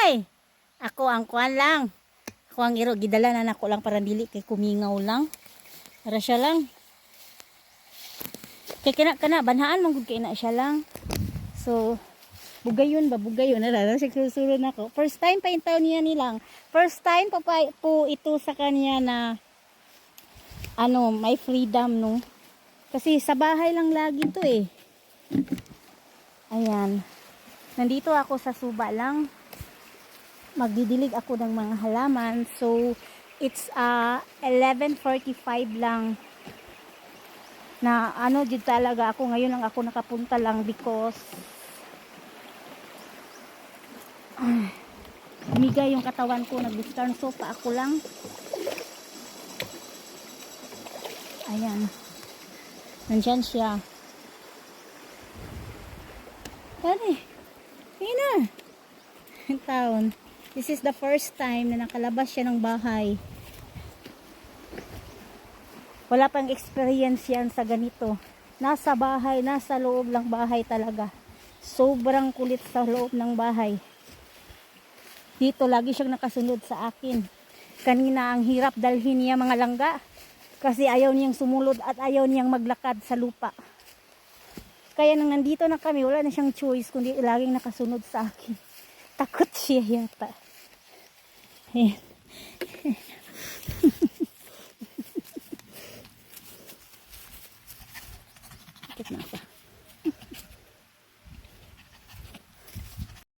Ay, ako ang kuan lang. Ako ang iro gidala na nako lang para dili kay kumingaw lang. Para siya lang. Kay kana banhaan man gud kay na siya lang. So bugayon ara siya susunod nako. First time pa in taon niya nilang. First time pa po ito sa kanya na ano, may freedom no. Kasi sa bahay lang lagi to eh. Ayan. Nandito ako sa suba lang. Magdidilig ako ng mga halaman. So, it's 11:45 lang. Na ano, dito talaga ako. Ngayon lang ako nakapunta lang because umigay yung katawan ko. Nag-descanso pa ako lang. Ayan. Nandyan siya. Tari. Ayan na. Ang taon. This is the first time na nakalabas siya ng bahay. Wala pang experience yan sa ganito. Nasa bahay, nasa loob ng bahay talaga. Sobrang kulit sa loob ng bahay. Dito lagi siyang nakasunod sa akin. Kanina ang hirap dalhin niya mga langga. Kasi ayaw niyang sumulod at ayaw niyang maglakad sa lupa. Kaya nang nandito na kami, wala na siyang choice kundi laging nakasunod sa akin. Takot siya yata. Ayan.